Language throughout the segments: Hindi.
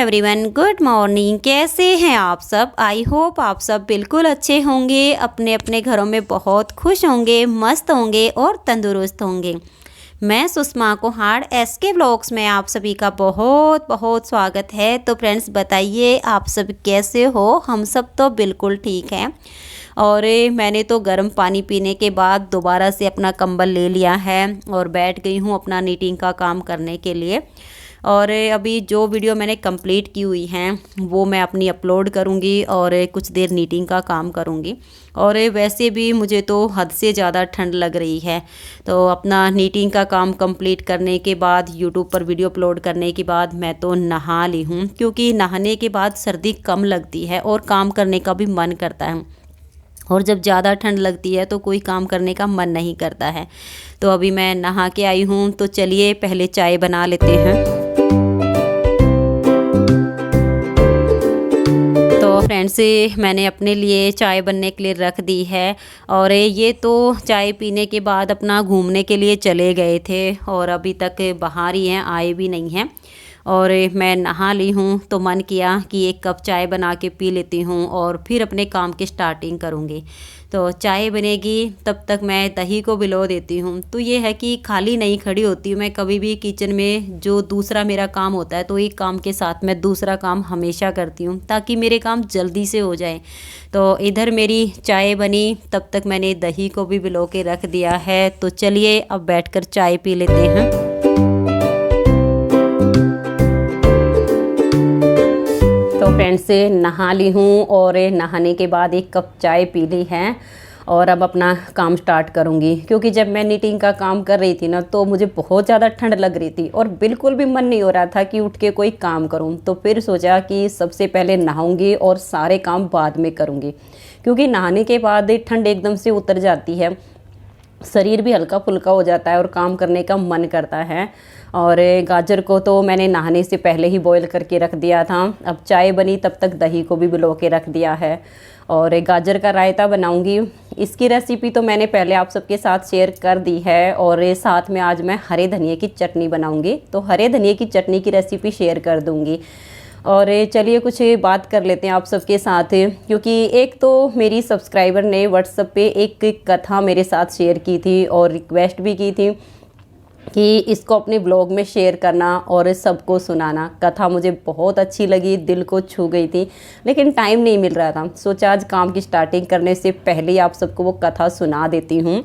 Everyone, good morning. कैसे हैं आप सब? आई होप आप सब बिल्कुल अच्छे होंगे, अपने अपने घरों में बहुत खुश होंगे, मस्त होंगे और तंदुरुस्त होंगे। मैं सुषमा कोहाड़ एसके व्लॉग्स में आप सभी का बहुत बहुत स्वागत है। तो फ्रेंड्स, बताइए आप सब कैसे हो? हम सब तो बिल्कुल ठीक हैं। और मैंने तो गर्म पानी पीने के बाद दोबारा से अपना कंबल ले लिया है और बैठ गई हूँ अपना नीटिंग का काम करने के लिए। और अभी जो वीडियो मैंने कंप्लीट की हुई हैं वो मैं अपनी अपलोड करूँगी और कुछ देर नीटिंग का काम करूँगी। और वैसे भी मुझे तो हद से ज़्यादा ठंड लग रही है, तो अपना नीटिंग का काम कंप्लीट करने के बाद यूट्यूब पर वीडियो अपलोड करने के बाद मैं तो नहा ली हूँ, क्योंकि नहाने के बाद सर्दी कम लगती है और काम करने का भी मन करता है। और जब ज़्यादा ठंड लगती है तो कोई काम करने का मन नहीं करता है। तो अभी मैं नहा के आई हूँ, तो चलिए पहले चाय बना लेते हैं। तो फ्रेंड्स, मैंने अपने लिए चाय बनने के लिए रख दी है। और ये तो चाय पीने के बाद अपना घूमने के लिए चले गए थे और अभी तक बाहर ही हैं, आए भी नहीं हैं। और मैं नहा ली हूँ तो मन किया कि एक कप चाय बना के पी लेती हूँ और फिर अपने काम की स्टार्टिंग करूँगी। तो चाय बनेगी तब तक मैं दही को भिगो देती हूँ। तो ये है कि खाली नहीं खड़ी होती हूँ मैं कभी भी किचन में। जो दूसरा मेरा काम होता है तो एक काम के साथ मैं दूसरा काम हमेशा करती हूँ, ताकि मेरे काम जल्दी से हो जाए। तो इधर मेरी चाय बनी, तब तक मैंने दही को भी भिगो के रख दिया है। तो चलिए अब बैठकर चाय पी लेते हैं। तो फ्रेंड्स, नहा ली हूँ और नहाने के बाद एक कप चाय पी ली है और अब अपना काम स्टार्ट करूँगी। क्योंकि जब मैं नीटिंग का काम कर रही थी ना, तो मुझे बहुत ज़्यादा ठंड लग रही थी और बिल्कुल भी मन नहीं हो रहा था कि उठ के कोई काम करूँ। तो फिर सोचा कि सबसे पहले नहाऊँगी और सारे काम बाद में करूँगी, क्योंकि नहाने के बाद ठंड एकदम से उतर जाती है, शरीर भी हल्का फुल्का हो जाता है और काम करने का मन करता है। और गाजर को तो मैंने नहाने से पहले ही बॉईल करके रख दिया था। अब चाय बनी तब तक दही को भी भिगो के रख दिया है और गाजर का रायता बनाऊंगी। इसकी रेसिपी तो मैंने पहले आप सबके साथ शेयर कर दी है। और साथ में आज मैं हरे धनिए की चटनी बनाऊंगी, तो हरे धनिए की चटनी की रेसिपी शेयर कर दूंगी। और चलिए कुछ बात कर लेते हैं आप सबके साथ, क्योंकि एक तो मेरी सब्सक्राइबर ने व्हाट्सएप पे एक कथा मेरे साथ शेयर की थी और रिक्वेस्ट भी की थी कि इसको अपने ब्लॉग में शेयर करना और सबको सुनाना। कथा मुझे बहुत अच्छी लगी, दिल को छू गई थी, लेकिन टाइम नहीं मिल रहा था। सोचा आज काम की स्टार्टिंग करने से पहले ही आप सबको वो कथा सुना देती हूँ।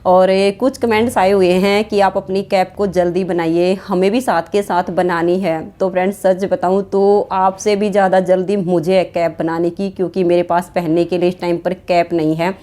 और कुछ कमेंट्स आए हुए हैं कि आप अपनी कैप को जल्दी बनाइए, हमें भी साथ के साथ बनानी है। तो फ्रेंड्स, सच बताऊँ तो आपसे भी ज़्यादा जल्दी मुझे है कैप बनाने की, क्योंकि मेरे पास पहनने के लिए इस टाइम पर कैप नहीं है।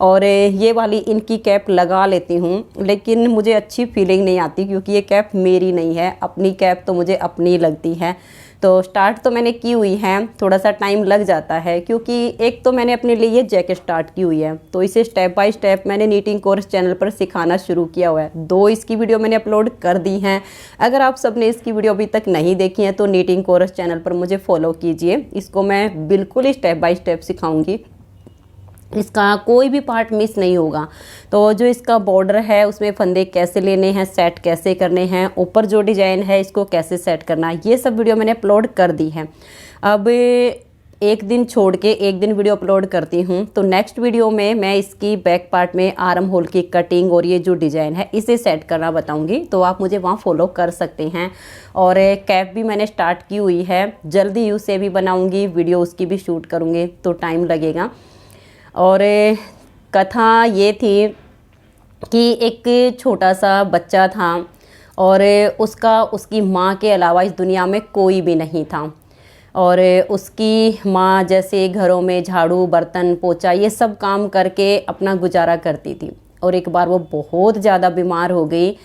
और ये वाली इनकी कैप लगा लेती हूँ, लेकिन मुझे अच्छी फीलिंग नहीं आती, क्योंकि ये कैप मेरी नहीं है। अपनी कैप तो मुझे अपनी लगती है। तो स्टार्ट तो मैंने की हुई है, थोड़ा सा टाइम लग जाता है, क्योंकि एक तो मैंने अपने लिए ये जैकेट स्टार्ट की हुई है, तो इसे स्टेप बाय स्टेप मैंने नीटिंग कोर्स चैनल पर सिखाना शुरू किया हुआ है। 2 इसकी वीडियो मैंने अपलोड कर दी हैं। अगर आप सब ने इसकी वीडियो अभी तक नहीं देखी है तो नीटिंग कोर्स चैनल पर मुझे फॉलो कीजिए। इसको मैं बिल्कुल ही स्टेप बाय स्टेप सिखाऊंगी, इसका कोई भी पार्ट मिस नहीं होगा। तो जो इसका बॉर्डर है उसमें फंदे कैसे लेने हैं, सेट कैसे करने हैं, ऊपर जो डिजाइन है इसको कैसे सेट करना है, ये सब वीडियो मैंने अपलोड कर दी है। अब एक दिन छोड़ के एक दिन वीडियो अपलोड करती हूँ। तो नेक्स्ट वीडियो में मैं इसकी बैक पार्ट में आर्म होल की कटिंग और ये जो डिज़ाइन है इसे सेट करना बताऊँगी, तो आप मुझे वहाँ फॉलो कर सकते हैं। और कैप भी मैंने स्टार्ट की हुई है, जल्दी ही उसे भी बनाऊँगी, वीडियो उसकी भी शूट करूँगी, तो टाइम लगेगा। और कथा ये थी कि एक छोटा सा बच्चा था और उसकी माँ के अलावा इस दुनिया में कोई भी नहीं था। और उसकी माँ जैसे घरों में झाड़ू बर्तन पोछा ये सब काम करके अपना गुजारा करती थी। और एक बार वो बहुत ज़्यादा बीमार हो गई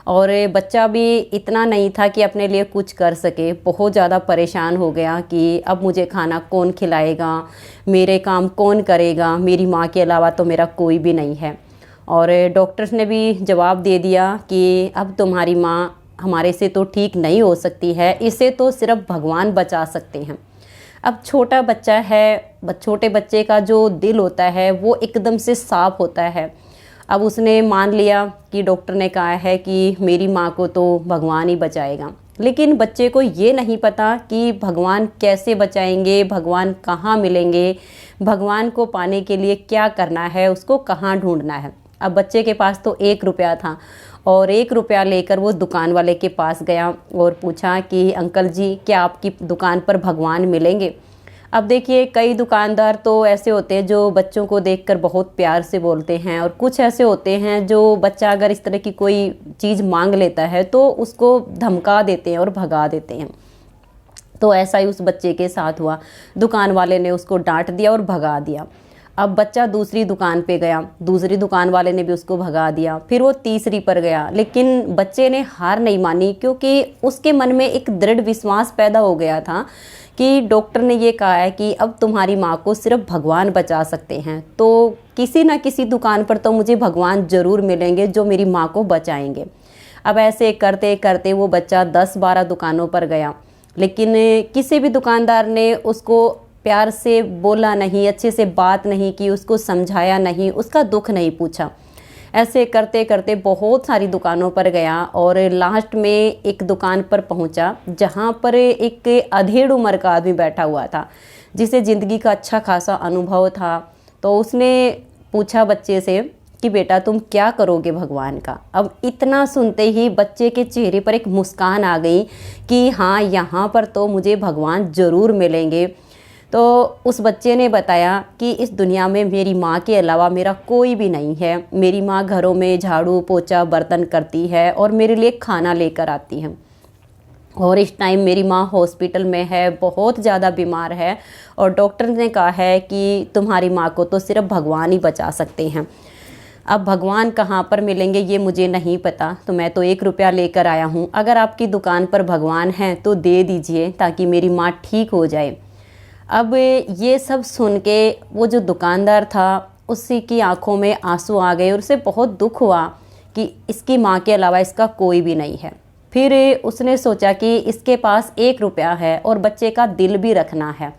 और बच्चा भी इतना नहीं था कि अपने लिए कुछ कर सके। बहुत ज़्यादा परेशान हो गया कि अब मुझे खाना कौन खिलाएगा, मेरे काम कौन करेगा, मेरी माँ के अलावा तो मेरा कोई भी नहीं है। और डॉक्टर्स ने भी जवाब दे दिया कि अब तुम्हारी माँ हमारे से तो ठीक नहीं हो सकती है, इसे तो सिर्फ भगवान बचा सकते हैं। अब छोटा बच्चा है, छोटे बच्चे का जो दिल होता है वो एकदम से साफ होता है। अब उसने मान लिया कि डॉक्टर ने कहा है कि मेरी माँ को तो भगवान ही बचाएगा। लेकिन बच्चे को ये नहीं पता कि भगवान कैसे बचाएंगे, भगवान कहाँ मिलेंगे, भगवान को पाने के लिए क्या करना है, उसको कहाँ ढूंढना है। अब बच्चे के पास तो 1 रुपया था और 1 रुपया लेकर वो दुकान वाले के पास गया और पूछा कि अंकल जी क्या आपकी दुकान पर भगवान मिलेंगे। अब देखिए कई दुकानदार तो ऐसे होते हैं जो बच्चों को देखकर बहुत प्यार से बोलते हैं, और कुछ ऐसे होते हैं जो बच्चा अगर इस तरह की कोई चीज़ मांग लेता है तो उसको धमका देते हैं और भगा देते हैं। तो ऐसा ही उस बच्चे के साथ हुआ, दुकान वाले ने उसको डांट दिया और भगा दिया। अब बच्चा दूसरी दुकान पे गया, दूसरी दुकान वाले ने भी उसको भगा दिया, फिर वो तीसरी पर गया, लेकिन बच्चे ने हार नहीं मानी क्योंकि उसके मन में एक दृढ़ विश्वास पैदा हो गया था कि डॉक्टर ने ये कहा है कि अब तुम्हारी माँ को सिर्फ भगवान बचा सकते हैं, तो किसी ना किसी दुकान पर तो मुझे भगवान ज़रूर मिलेंगे जो मेरी माँ को बचाएंगे। अब ऐसे करते करते वो बच्चा 10-12 दुकानों पर गया, लेकिन किसी भी दुकानदार ने उसको प्यार से बोला नहीं, अच्छे से बात नहीं की, उसको समझाया नहीं, उसका दुख नहीं पूछा। ऐसे करते करते बहुत सारी दुकानों पर गया और लास्ट में एक दुकान पर पहुंचा जहां पर एक अधेड़ उम्र का आदमी बैठा हुआ था जिसे ज़िंदगी का अच्छा खासा अनुभव था। तो उसने पूछा बच्चे से कि बेटा तुम क्या करोगे भगवान का। अब इतना सुनते ही बच्चे के चेहरे पर एक मुस्कान आ गई कि हाँ यहाँ पर तो मुझे भगवान ज़रूर मिलेंगे। तो उस बच्चे ने बताया कि इस दुनिया में मेरी माँ के अलावा मेरा कोई भी नहीं है। मेरी माँ घरों में झाड़ू पोछा बर्तन करती है और मेरे लिए खाना लेकर आती है, और इस टाइम मेरी माँ हॉस्पिटल में है, बहुत ज़्यादा बीमार है, और डॉक्टर ने कहा है कि तुम्हारी माँ को तो सिर्फ भगवान ही बचा सकते हैं। अब भगवान कहाँ पर मिलेंगे ये मुझे नहीं पता, तो मैं तो 1 रुपया लेकर आया हूँ। अगर आपकी दुकान पर भगवान हैं तो दे दीजिए ताकि मेरी माँ ठीक हो जाए। अब ये सब सुन के वो जो दुकानदार था उसी की आंखों में आंसू आ गए और उसे बहुत दुख हुआ कि इसकी माँ के अलावा इसका कोई भी नहीं है। फिर उसने सोचा कि इसके पास 1 रुपया है और बच्चे का दिल भी रखना है,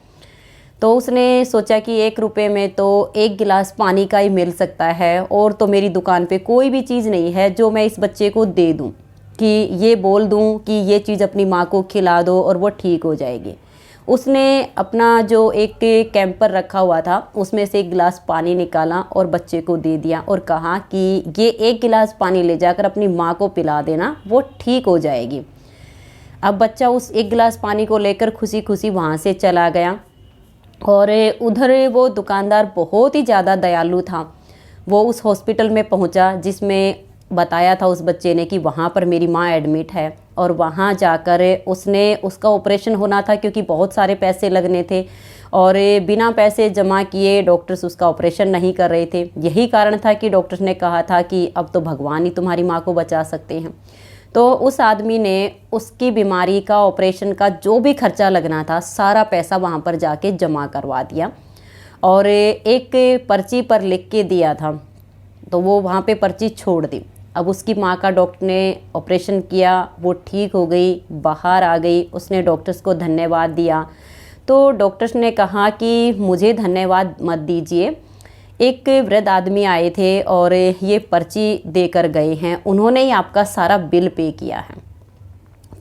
तो उसने सोचा कि 1 रुपये में तो 1 गिलास पानी का ही मिल सकता है, और तो मेरी दुकान पे कोई भी चीज़ नहीं है जो मैं इस बच्चे को दे दूँ कि ये बोल दूँ कि ये चीज़ अपनी माँ को खिला दो और वो ठीक हो जाएगी। उसने अपना जो एक कैंपर रखा हुआ था उसमें से 1 गिलास पानी निकाला और बच्चे को दे दिया और कहा कि ये 1 गिलास पानी ले जाकर अपनी माँ को पिला देना, वो ठीक हो जाएगी। अब बच्चा उस 1 गिलास पानी को लेकर खुशी खुशी वहाँ से चला गया, और उधर वो दुकानदार बहुत ही ज़्यादा दयालु था। वो उस हॉस्पिटल में पहुँचा जिसमें बताया था उस बच्चे ने कि वहाँ पर मेरी माँ एडमिट है, और वहाँ जाकर उसका ऑपरेशन होना था क्योंकि बहुत सारे पैसे लगने थे, और बिना पैसे जमा किए डॉक्टर्स उसका ऑपरेशन नहीं कर रहे थे। यही कारण था कि डॉक्टर्स ने कहा था कि अब तो भगवान ही तुम्हारी माँ को बचा सकते हैं। तो उस आदमी ने उसकी बीमारी का ऑपरेशन का जो भी खर्चा लगना था सारा पैसा वहाँ पर जाके जमा करवा दिया, और एक पर्ची पर लिख के दिया था, तो वो वहाँ पे पर्ची छोड़ दी। अब उसकी माँ का डॉक्टर ने ऑपरेशन किया, वो ठीक हो गई, बाहर आ गई, उसने डॉक्टर्स को धन्यवाद दिया। तो डॉक्टर्स ने कहा कि मुझे धन्यवाद मत दीजिए, एक वृद्ध आदमी आए थे और ये पर्ची देकर गए हैं, उन्होंने ही आपका सारा बिल पे किया है।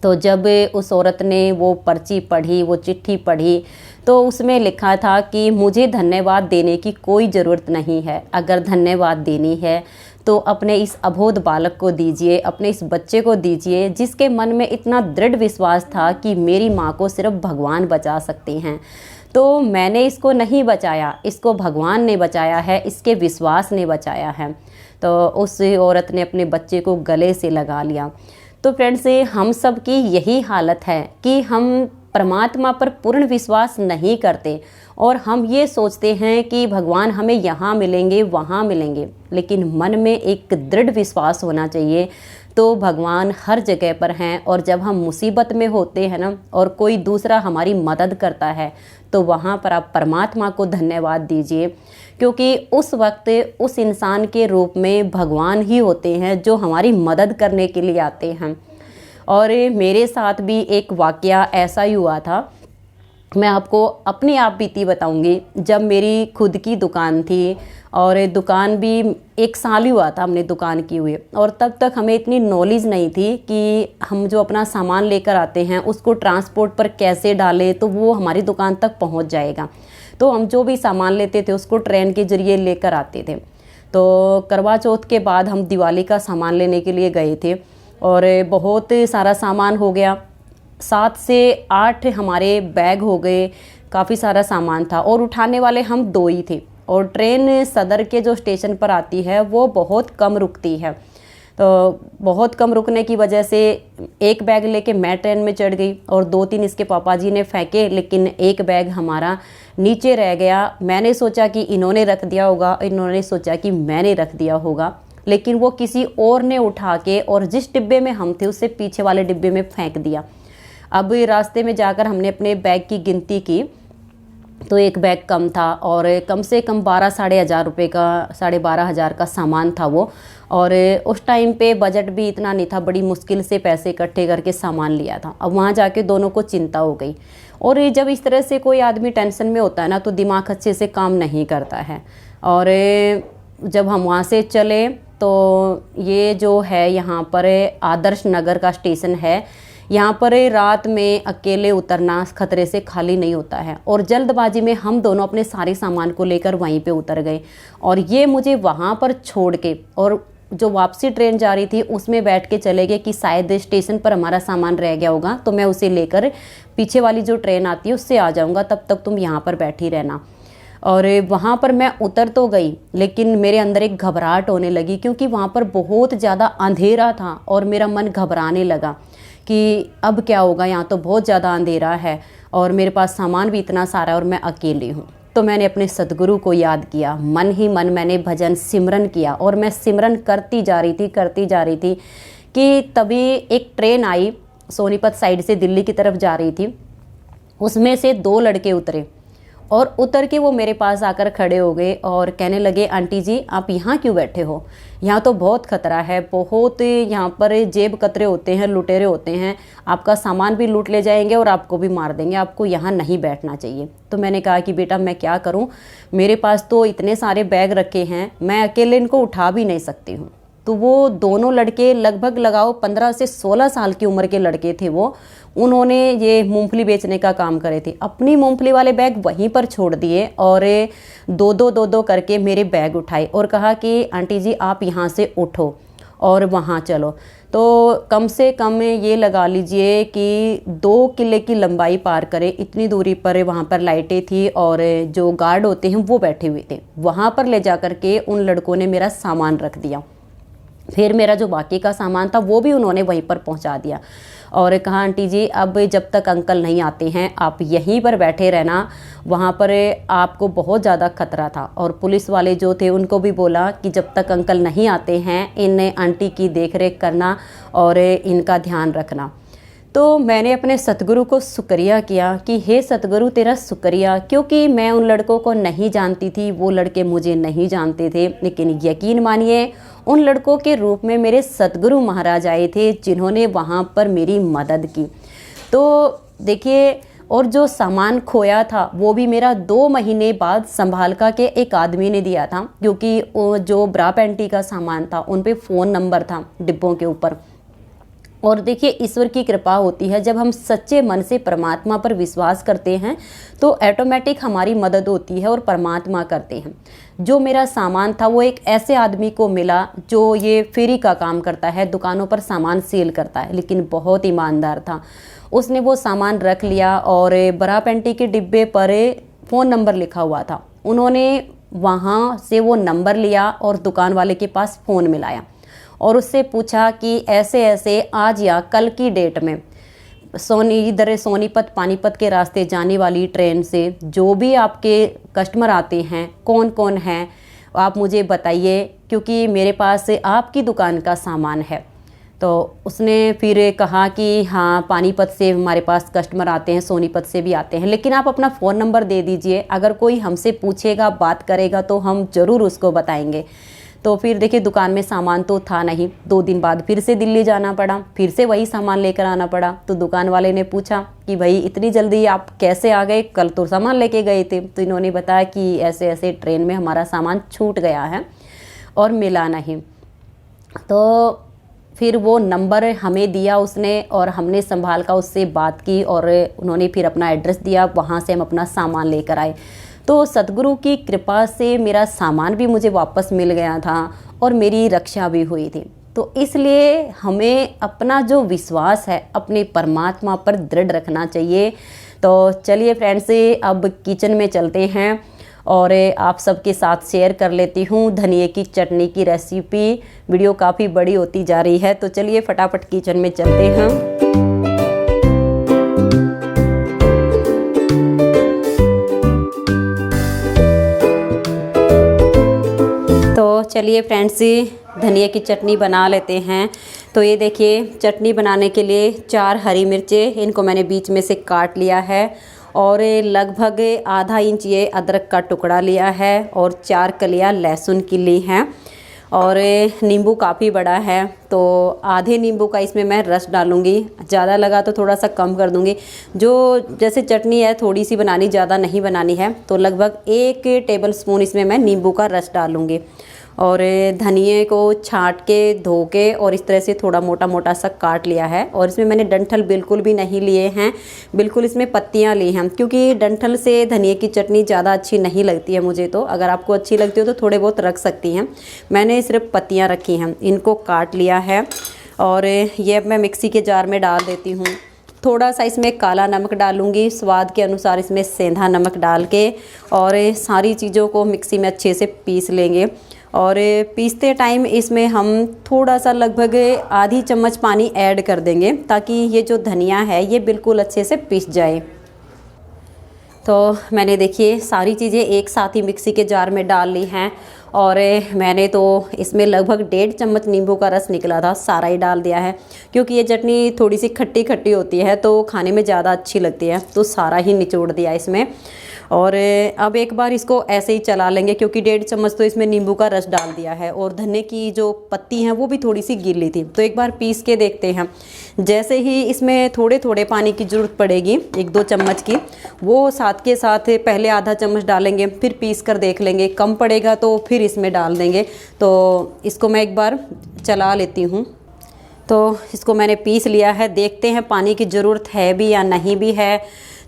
तो जब उस औरत ने वो पर्ची पढ़ी, वो चिट्ठी पढ़ी, तो उसमें लिखा था कि मुझे धन्यवाद देने की कोई ज़रूरत नहीं है, अगर धन्यवाद देनी है तो अपने इस अबोध बालक को दीजिए, अपने इस बच्चे को दीजिए जिसके मन में इतना दृढ़ विश्वास था कि मेरी माँ को सिर्फ भगवान बचा सकते हैं। तो मैंने इसको नहीं बचाया, इसको भगवान ने बचाया है, इसके विश्वास ने बचाया है। तो उस औरत ने अपने बच्चे को गले से लगा लिया। तो फ्रेंड्स, हम सब की यही हालत है कि हम परमात्मा पर पूर्ण विश्वास नहीं करते और हम ये सोचते हैं कि भगवान हमें यहाँ मिलेंगे वहाँ मिलेंगे, लेकिन मन में एक दृढ़ विश्वास होना चाहिए। तो भगवान हर जगह पर हैं, और जब हम मुसीबत में होते हैं ना और कोई दूसरा हमारी मदद करता है तो वहाँ पर आप परमात्मा को धन्यवाद दीजिए, क्योंकि उस वक्त उस इंसान के रूप में भगवान ही होते हैं जो हमारी मदद करने के लिए आते हैं। और मेरे साथ भी एक वाकया ऐसा ही हुआ था। मैं आपको अपनी आप बीती बताऊंगी। जब मेरी खुद की दुकान थी और दुकान भी 1 साल ही हुआ था हमने दुकान की हुई, और तब तक हमें इतनी नॉलेज नहीं थी कि हम जो अपना सामान लेकर आते हैं उसको ट्रांसपोर्ट पर कैसे डालें तो वो हमारी दुकान तक पहुंच जाएगा। तो हम जो भी सामान लेते थे उसको ट्रेन के ज़रिए लेकर आते थे। तो करवा चौथ के बाद हम दिवाली का सामान लेने के लिए गए थे और बहुत सारा सामान हो गया, 7 से 8 हमारे बैग हो गए, काफ़ी सारा सामान था और उठाने वाले हम 2 ही थे। और ट्रेन सदर के जो स्टेशन पर आती है वो बहुत कम रुकती है, तो बहुत कम रुकने की वजह से एक बैग लेके मैं ट्रेन में चढ़ गई और 2-3 इसके पापा जी ने फेंके, लेकिन एक बैग हमारा नीचे रह गया। मैंने सोचा कि इन्होंने रख दिया होगा, इन्होंने सोचा कि मैंने रख दिया होगा, लेकिन वो किसी और ने उठा के और जिस डिब्बे में हम थे उससे पीछे वाले डिब्बे में फेंक दिया। अब रास्ते में जाकर हमने अपने बैग की गिनती की तो एक बैग कम था और कम से कम 12-12,500 रुपये का 12,500 का सामान था वो। और उस टाइम पे बजट भी इतना नहीं था, बड़ी मुश्किल से पैसे इकट्ठे करके सामान लिया था। अब वहाँ जाके दोनों को चिंता हो गई। और जब इस तरह से कोई आदमी टेंशन में होता है ना तो दिमाग अच्छे से काम नहीं करता है। और जब हम वहाँ से चले तो ये जो है यहाँ पर आदर्श नगर का स्टेशन है, यहाँ पर रात में अकेले उतरना खतरे से खाली नहीं होता है। और जल्दबाजी में हम दोनों अपने सारे सामान को लेकर वहीं पे उतर गए और ये मुझे वहाँ पर छोड़ के और जो वापसी ट्रेन जा रही थी उसमें बैठ के चले गए कि शायद स्टेशन पर हमारा सामान रह गया होगा तो मैं उसे लेकर पीछे वाली जो ट्रेन आती है उससे आ जाऊँगा, तब तक तुम यहाँ पर बैठी रहना। और वहाँ पर मैं उतर तो गई लेकिन मेरे अंदर एक घबराहट होने लगी क्योंकि वहाँ पर बहुत ज़्यादा अंधेरा था और मेरा मन घबराने लगा कि अब क्या होगा, यहाँ तो बहुत ज़्यादा अंधेरा है और मेरे पास सामान भी इतना सारा है और मैं अकेली हूँ। तो मैंने अपने सतगुरु को याद किया, मन ही मन मैंने भजन सिमरन किया और मैं सिमरन करती जा रही थी कि तभी एक ट्रेन आई सोनीपत साइड से दिल्ली की तरफ जा रही थी। उसमें से 2 लड़के उतरे और उतर के वो मेरे पास आकर खड़े हो गए और कहने लगे, आंटी जी आप यहाँ क्यों बैठे हो, यहाँ तो बहुत खतरा है, बहुत यहाँ पर जेब कतरे होते हैं, लुटेरे होते हैं, आपका सामान भी लूट ले जाएंगे और आपको भी मार देंगे, आपको यहाँ नहीं बैठना चाहिए। तो मैंने कहा कि बेटा मैं क्या करूँ, मेरे पास तो इतने सारे बैग रखे हैं, मैं अकेले इनको उठा भी नहीं सकती हूँ। तो वो दोनों लड़के लगभग लगाओ 15 से 16 साल की उम्र के लड़के थे वो, उन्होंने ये मूंगफली बेचने का काम करे थे। अपनी मूंगफली वाले बैग वहीं पर छोड़ दिए और 2-2 करके मेरे बैग उठाए और कहा कि आंटी जी आप यहाँ से उठो और वहाँ चलो। तो कम से कम ये लगा लीजिए कि 2 किले की लंबाई पार करे इतनी दूरी पर वहाँ पर लाइटें थी और जो गार्ड होते हैं वो बैठे हुए थे। वहाँ पर ले जा कर के उन लड़कों ने मेरा सामान रख दिया। फिर मेरा जो बाकी का सामान था वो भी उन्होंने वहीं पर पहुंचा दिया और कहा आंटी जी अब जब तक अंकल नहीं आते हैं आप यहीं पर बैठे रहना, वहाँ पर आपको बहुत ज़्यादा खतरा था। और पुलिस वाले जो थे उनको भी बोला कि जब तक अंकल नहीं आते हैं इन आंटी की देखरेख करना और इनका ध्यान रखना। तो मैंने अपने सतगुरु को शुक्रिया किया कि हे सतगुरु तेरा शुक्रिया, क्योंकि मैं उन लड़कों को नहीं जानती थी, वो लड़के मुझे नहीं जानते थे, लेकिन यकीन मानिए उन लड़कों के रूप में मेरे सतगुरु महाराज आए थे जिन्होंने वहाँ पर मेरी मदद की। तो देखिए, और जो सामान खोया था वो भी मेरा 2 महीने बाद संभाल का के एक आदमी ने दिया था, क्योंकि जो ब्रा पैंटी का सामान था उन पे फ़ोन नंबर था डिब्बों के ऊपर। और देखिए ईश्वर की कृपा होती है, जब हम सच्चे मन से परमात्मा पर विश्वास करते हैं तो ऑटोमेटिक हमारी मदद होती है और परमात्मा करते हैं। जो मेरा सामान था वो एक ऐसे आदमी को मिला जो ये फेरी का काम करता है, दुकानों पर सामान सेल करता है, लेकिन बहुत ईमानदार था। उसने वो सामान रख लिया और बरा पेंटी के डिब्बे पर फ़ोन नंबर लिखा हुआ था। उन्होंने वहाँ से वो नंबर लिया और दुकान वाले के पास फ़ोन मिलाया और उससे पूछा कि ऐसे ऐसे आज या कल की डेट में इधर सोनीपत पानीपत के रास्ते जाने वाली ट्रेन से जो भी आपके कस्टमर आते हैं कौन कौन हैं आप मुझे बताइए, क्योंकि मेरे पास आपकी दुकान का सामान है। तो उसने फिर कहा कि हाँ पानीपत से हमारे पास कस्टमर आते हैं, सोनीपत से भी आते हैं, लेकिन आप अपना फ़ोन नंबर दे दीजिए, अगर कोई हमसे पूछेगा बात करेगा तो हम ज़रूर उसको बताएंगे। तो फिर देखिए दुकान में सामान तो था नहीं, 2 दिन बाद फिर से दिल्ली जाना पड़ा, फिर से वही सामान लेकर आना पड़ा। तो दुकान वाले ने पूछा कि भाई इतनी जल्दी आप कैसे आ गए, कल तो सामान लेके गए थे। तो इन्होंने बताया कि ऐसे ऐसे ट्रेन में हमारा सामान छूट गया है और मिला नहीं। तो फिर वो नंबर हमें दिया उसने और हमने संभाल कर उससे बात की और उन्होंने फिर अपना एड्रेस दिया, वहाँ से हम अपना सामान लेकर आए। तो सतगुरु की कृपा से मेरा सामान भी मुझे वापस मिल गया था और मेरी रक्षा भी हुई थी। तो इसलिए हमें अपना जो विश्वास है अपने परमात्मा पर दृढ़ रखना चाहिए। तो चलिए फ्रेंड्स, अब किचन में चलते हैं और आप सबके साथ शेयर कर लेती हूँ धनिए की चटनी की रेसिपी। वीडियो काफ़ी बड़ी होती जा रही है, तो चलिए फटाफट किचन में चलते हैं। तो चलिए फ्रेंड्स, धनिया की चटनी बना लेते हैं। तो ये देखिए चटनी बनाने के लिए 4 हरी मिर्चें, इनको मैंने बीच में से काट लिया है और लगभग आधा इंच ये अदरक का टुकड़ा लिया है और 4 कलियां लहसुन की ली हैं और नींबू काफ़ी बड़ा है, तो आधे नींबू का इसमें मैं रस डालूँगी। ज़्यादा लगा तो थोड़ा सा कम कर दूँगी। जो जैसे चटनी है थोड़ी सी बनानी, ज़्यादा नहीं बनानी है, तो लगभग 1 टेबल स्पून इसमें मैं नींबू का रस डालूँगी। और धनिए को छांट के धो के और इस तरह से थोड़ा मोटा मोटा सा काट लिया है। और इसमें मैंने डंठल बिल्कुल भी नहीं लिए हैं, बिल्कुल इसमें पत्तियां ली हैं, क्योंकि डंठल से धनिए की चटनी ज़्यादा अच्छी नहीं लगती है मुझे। तो अगर आपको अच्छी लगती हो तो थोड़े बहुत रख सकती हैं, मैंने सिर्फ पत्तियाँ रखी हैं। इनको काट लिया है और ये अब मैं मिक्सी के जार में डाल देती हूँ। थोड़ा सा इसमें काला नमक डालूंगी, स्वाद के अनुसार इसमें सेंधा नमक डाल के और सारी चीज़ों को मिक्सी में अच्छे से पीस लेंगे। और पीसते टाइम इसमें हम थोड़ा सा लगभग आधी चम्मच पानी ऐड कर देंगे ताकि ये जो धनिया है ये बिल्कुल अच्छे से पीस जाए। तो मैंने देखिए सारी चीज़ें एक साथ ही मिक्सी के जार में डाल ली हैं और मैंने तो इसमें लगभग 1.5 चम्मच नींबू का रस निकला था, सारा ही डाल दिया है, क्योंकि ये चटनी थोड़ी सी खट्टी खट्टी होती है तो खाने में ज़्यादा अच्छी लगती है, तो सारा ही निचोड़ दिया इसमें। और अब एक बार इसको ऐसे ही चला लेंगे, क्योंकि 1.5 चम्मच तो इसमें नींबू का रस डाल दिया है और धनिया की जो पत्ती हैं वो भी थोड़ी सी गीली थी। तो एक बार पीस के देखते हैं। जैसे ही इसमें थोड़े थोड़े पानी की ज़रूरत पड़ेगी, 1-2 चम्मच की, वो साथ के साथ पहले आधा चम्मच डालेंगे, फिर पीस कर देख लेंगे, कम पड़ेगा तो फिर इसमें डाल देंगे। तो इसको मैं एक बार चला लेती हूँ। तो इसको मैंने पीस लिया है, देखते हैं पानी की ज़रूरत है भी या नहीं भी है।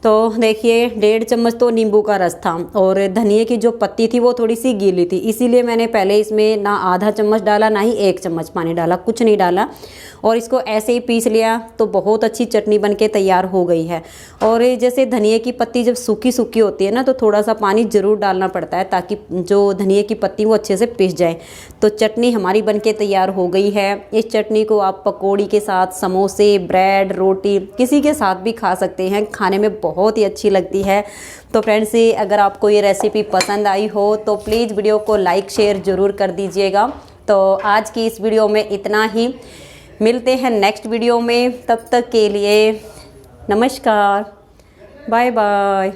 तो देखिए 1.5 चम्मच तो नींबू का रस था और धनिए की जो पत्ती थी वो थोड़ी सी गीली थी, इसीलिए मैंने पहले इसमें ना आधा चम्मच डाला ना ही 1 चम्मच पानी डाला, कुछ नहीं डाला और इसको ऐसे ही पीस लिया। तो बहुत अच्छी चटनी बनके तैयार हो गई है। और जैसे धनिए की पत्ती जब सूखी सूखी होती है ना, तो थोड़ा सा पानी ज़रूर डालना पड़ता है ताकि जो धनिए की पत्ती वो अच्छे से पिस जाए। तो चटनी हमारी बनके तैयार हो गई है। इस चटनी को आप पकौड़ी के साथ, समोसे, ब्रेड, रोटी किसी के साथ भी खा सकते हैं, खाने में बहुत ही अच्छी लगती है। तो फ्रेंड्स, अगर आपको ये रेसिपी पसंद आई हो तो प्लीज़ वीडियो को लाइक शेयर ज़रूर कर दीजिएगा। तो आज की इस वीडियो में इतना ही, मिलते हैं नेक्स्ट वीडियो में, तब तक के लिए नमस्कार, बाय बाय।